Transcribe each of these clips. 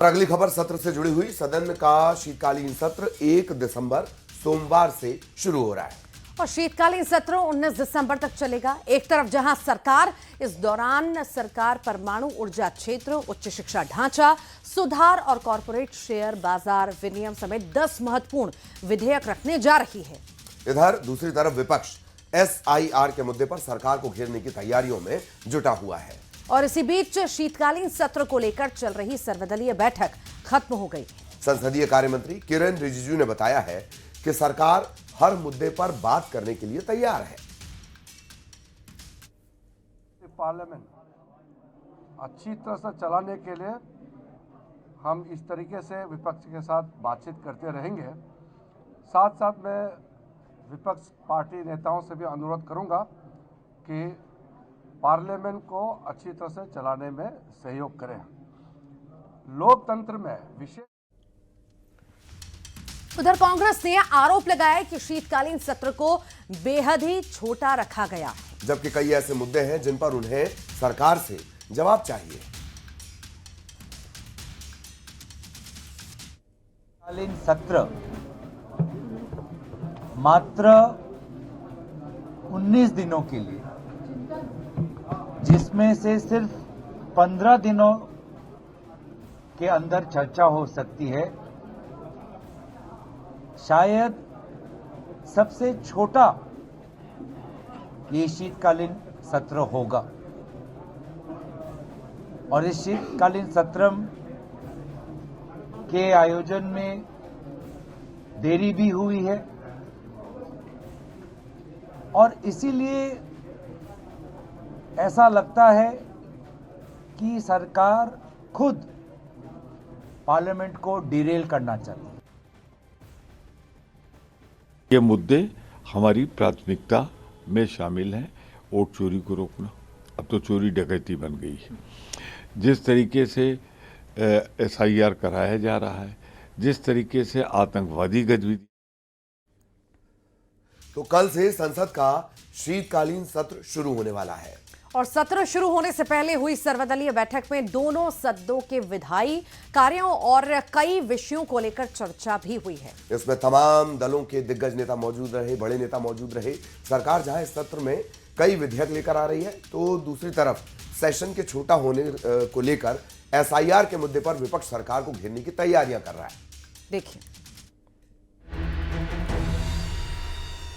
और अगली खबर सत्र से जुड़ी हुई। सदन का शीतकालीन सत्र 1 दिसंबर सोमवार से शुरू हो रहा है और शीतकालीन सत्र 19 दिसंबर तक चलेगा। एक तरफ जहां सरकार इस दौरान परमाणु ऊर्जा क्षेत्र, उच्च शिक्षा ढांचा सुधार और कॉरपोरेट शेयर बाजार विनियम समेत 10 महत्वपूर्ण विधेयक रखने जा रही है। इधर दूसरी तरफ विपक्ष SIR के मुद्दे पर सरकार को घेरने की तैयारियों में जुटा हुआ है। और इसी बीच शीतकालीन सत्र को लेकर चल रही सर्वदलीय बैठक खत्म हो गई। संसदीय कार्य मंत्री किरेन रिजिजू ने बताया है कि सरकार हर मुद्दे पर बात करने के लिए तैयार है। पार्लियामेंट अच्छी तरह से चलाने के लिए हम इस तरीके से विपक्ष के साथ बातचीत करते रहेंगे। साथ साथ मैं विपक्ष पार्टी नेताओं से भी अनुरोध करूंगा कि पार्लियामेंट को अच्छी तरह से चलाने में सहयोग करें। लोकतंत्र में विशेष उधर कांग्रेस ने आरोप लगाया कि शीतकालीन सत्र को बेहद ही छोटा रखा गया है, जबकि कई ऐसे मुद्दे हैं जिन पर उन्हें सरकार से जवाब चाहिए। शीतकालीन सत्र मात्र 19 दिनों के लिए, जिसमें से सिर्फ 15 दिनों के अंदर चर्चा हो सकती है, शायद सबसे छोटा ये शीतकालीन सत्र होगा। और इस शीतकालीन सत्र के आयोजन में देरी भी हुई है और इसीलिए ऐसा लगता है कि सरकार खुद पार्लियामेंट को डिरेल करना चाहती है। ये मुद्दे हमारी प्राथमिकता में शामिल हैं। वोट चोरी को रोकना, अब तो चोरी डकैती बन गई है। जिस तरीके से SIR कराया जा रहा है, जिस तरीके से आतंकवादी गतिविधि। तो कल से संसद का शीतकालीन सत्र शुरू होने वाला है और सत्र शुरू होने से पहले हुई सर्वदलीय बैठक में दोनों सदनों के विधायी कार्यों और कई विषयों को लेकर चर्चा भी हुई है। इसमें तमाम दलों के दिग्गज नेता मौजूद रहे, बड़े नेता मौजूद रहे। सरकार जहां इस सत्र में कई विधेयक लेकर आ रही है, तो दूसरी तरफ सेशन के छोटा होने को लेकर SIR के मुद्दे पर विपक्ष सरकार को घेरने की तैयारियां कर रहा है। देखिए,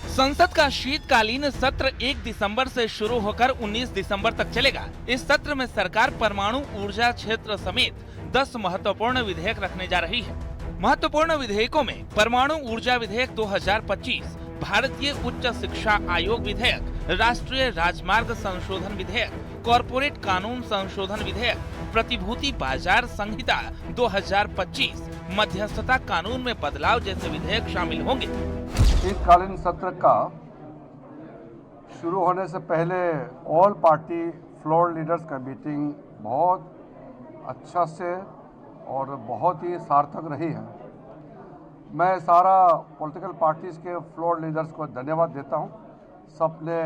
संसद का शीतकालीन सत्र 1 दिसंबर से शुरू होकर 19 दिसंबर तक चलेगा। इस सत्र में सरकार परमाणु ऊर्जा क्षेत्र समेत 10 महत्वपूर्ण विधेयक रखने जा रही है। महत्वपूर्ण विधेयकों में परमाणु ऊर्जा विधेयक 2025, भारतीय उच्च शिक्षा आयोग विधेयक, राष्ट्रीय राजमार्ग संशोधन विधेयक, कॉरपोरेट कानून संशोधन विधेयक, प्रतिभूति बाजार संहिता 2025, मध्यस्थता कानून में बदलाव जैसे विधेयक शामिल होंगे। शीतकालीन सत्र का शुरू होने से पहले ऑल पार्टी फ्लोर लीडर्स का मीटिंग बहुत अच्छा से और बहुत ही सार्थक रही है। मैं सारा पॉलिटिकल पार्टीज के फ्लोर लीडर्स को धन्यवाद देता हूं। सब ने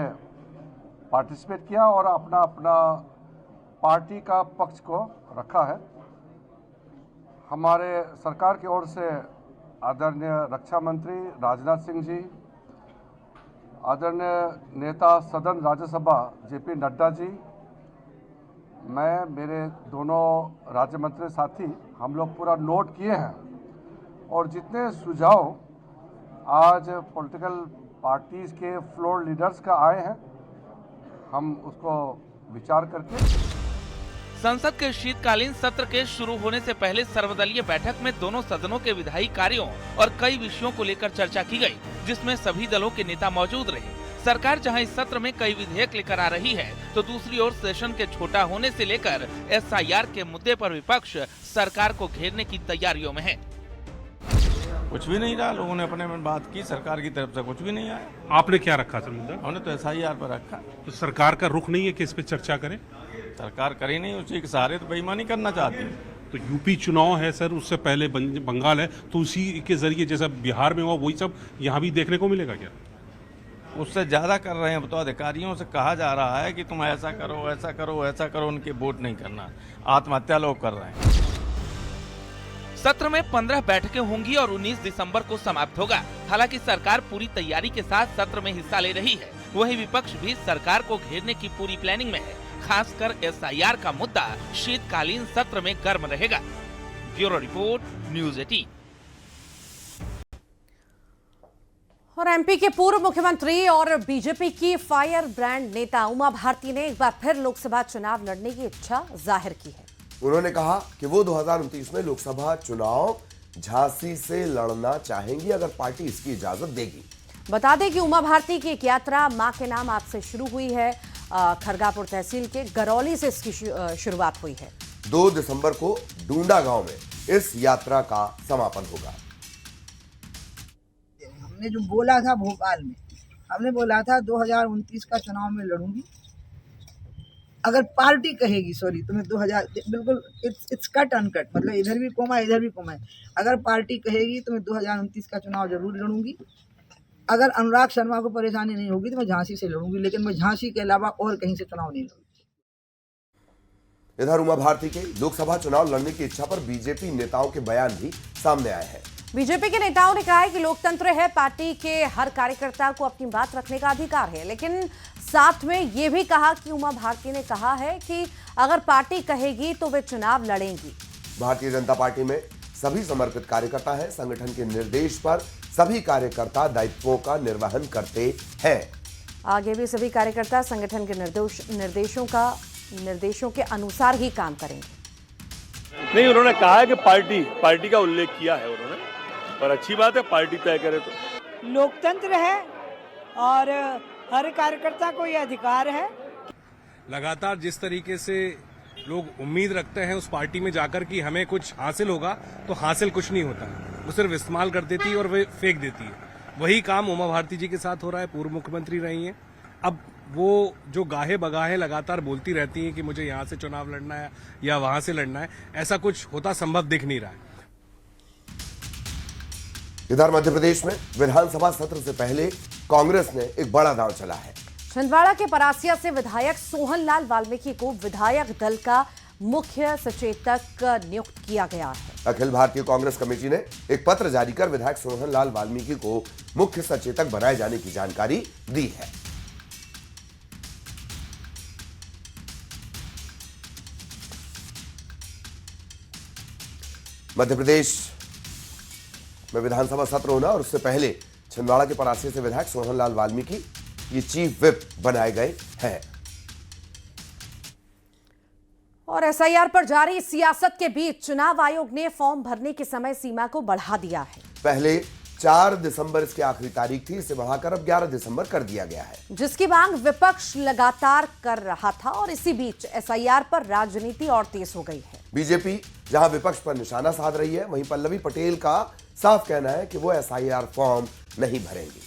पार्टिसिपेट किया और अपना अपना पार्टी का पक्ष को रखा है। हमारे सरकार की ओर से आदरणीय रक्षा मंत्री राजनाथ सिंह जी, आदरणीय नेता सदन राज्यसभा JP नड्डा जी, मैं, मेरे दोनों राज्य मंत्री साथी, हम लोग पूरा नोट किए हैं और जितने सुझाव आज पॉलिटिकल पार्टीज के फ्लोर लीडर्स का आए हैं, हम उसको विचार करके। संसद के शीतकालीन सत्र के शुरू होने से पहले सर्वदलीय बैठक में दोनों सदनों के विधायी कार्यों और कई विषयों को लेकर चर्चा की गई, जिसमें सभी दलों के नेता मौजूद रहे। सरकार जहां इस सत्र में कई विधेयक लेकर आ रही है, तो दूसरी ओर सेशन के छोटा होने से लेकर SIR के मुद्दे पर विपक्ष सरकार को घेरने की तैयारियों में है। कुछ भी नहीं रहा, लोगों ने अपने में बात की, सरकार की तरफ से कुछ भी नहीं आया। आपने क्या रखा था मुद्दा? हमने तो SIR पर रखा। तो सरकार का रुख नहीं है कि इस पे चर्चा करें? सरकार करी नहीं, उसी के सहारे तो बेईमानी करना चाहती है। तो यूपी चुनाव है सर, उससे पहले बंगाल है, तो उसी के जरिए जैसा बिहार में हुआ वही सब यहाँ भी देखने को मिलेगा क्या? उससे ज़्यादा कर रहे हैं। तो अधिकारियों से कहा जा रहा है कि तुम ऐसा करो, ऐसा करो, ऐसा करो, उनके वोट नहीं करना। आत्महत्या लोग कर रहे हैं। सत्र में 15 बैठकें होंगी और 19 दिसंबर को समाप्त होगा। हालांकि सरकार पूरी तैयारी के साथ सत्र में हिस्सा ले रही है, वहीं विपक्ष भी सरकार को घेरने की पूरी प्लानिंग में है। खासकर SIR का मुद्दा शीतकालीन सत्र में गर्म रहेगा। Bureau report, news 18। और MP के पूर्व मुख्यमंत्री और बीजेपी की फायर ब्रांड नेता उमा भारती ने एक बार फिर लोकसभा चुनाव लड़ने की इच्छा जाहिर की है। उन्होंने कहा कि वो 2029 में लोकसभा चुनाव झांसी से लड़ना चाहेंगी अगर पार्टी इसकी इजाजत देगी। बता दें कि उमा भारती की एक यात्रा मां के नाम आज से शुरू हुई है। खरगापुर तहसील के गरौली से इसकी शुरुआत हुई है। 2 दिसंबर को डूंडा गांव में इस यात्रा का समापन होगा। हमने जो बोला था भोपाल में, हमने बोला था 2029 का चुनाव में लड़ूंगी अगर पार्टी कहेगी। सॉरी, तुम्हें 2000 बिल्कुल इट्स कट अनकट, मतलब इधर भी कोमा इधर भी कोमा है। अगर पार्टी कहेगी तो मैं 2029 का चुनाव जरूर लड़ूंगी। अगर अनुराग शर्मा को परेशानी नहीं होगी तो मैं झांसी से लड़ूंगी, लेकिन मैं झांसी के अलावा और कहीं से चुनाव नहीं लड़ूंगी। इधर उमा भारती के लोकसभा चुनाव लड़ने की इच्छा पर बीजेपी नेताओं के बयान भी सामने आए हैं। बीजेपी के नेताओं ने कहा है कि लोकतंत्र है, पार्टी के हर कार्यकर्ता को अपनी बात रखने का अधिकार है, लेकिन साथ में ये भी कहा कि उमा भारती ने कहा है कि अगर पार्टी कहेगी तो वे चुनाव लड़ेंगी। भारतीय जनता पार्टी में सभी समर्पित कार्यकर्ता हैं। संगठन के निर्देश पर सभी कार्यकर्ता दायित्वों का निर्वहन करते हैं। आगे भी सभी कार्यकर्ता संगठन के निर्देशों के अनुसार ही काम करेंगे। नहीं, उन्होंने कहा है कि पार्टी का उल्लेख किया है उन्होंने, और अच्छी बात है, पार्टी तय करे तो। लोकतंत्र है और हर कार्यकर्ता को यह अधिकार है। लगातार जिस तरीके से लोग उम्मीद रखते हैं उस पार्टी में जाकर कि हमें कुछ हासिल होगा, तो हासिल कुछ नहीं होता है। वो सिर्फ इस्तेमाल कर देती है और वे फेंक देती है। वही काम उमा भारती जी के साथ हो रहा है। पूर्व मुख्यमंत्री रही हैं। अब वो जो गाहे बगाहे लगातार बोलती रहती हैं कि मुझे यहाँ से चुनाव लड़ना है या वहां से लड़ना है, ऐसा कुछ होता संभव दिख नहीं रहा है। इधर मध्य प्रदेश में विधानसभा सत्र से पहले कांग्रेस ने एक बड़ा दांव चला है। छिंदवाड़ा के परासिया से विधायक सोहनलाल वाल्मीकि को विधायक दल का मुख्य सचेतक नियुक्त किया गया है। अखिल भारतीय कांग्रेस कमेटी ने एक पत्र जारी कर विधायक सोहनलाल वाल्मीकि को मुख्य सचेतक बनाए जाने की जानकारी दी है। मध्य प्रदेश में विधानसभा सत्र होना और उससे पहले छिंदवाड़ा के परासिया से विधायक सोहनलाल वाल्मीकि ये चीफ विप बनाए गए हैं। और SIR पर जारी सियासत के बीच चुनाव आयोग ने फॉर्म भरने की समय सीमा को बढ़ा दिया है। पहले 4 दिसंबर इसकी आखिरी तारीख थी, इसे बढ़ाकर अब 11 दिसंबर कर दिया गया है, जिसकी मांग विपक्ष लगातार कर रहा था। और इसी बीच SIR पर राजनीति और तेज हो गई है। बीजेपी जहां विपक्ष पर निशाना साध रही है, वहीं पल्लवी पटेल का साफ कहना है कि वो SIR फॉर्म नहीं भरेंगी।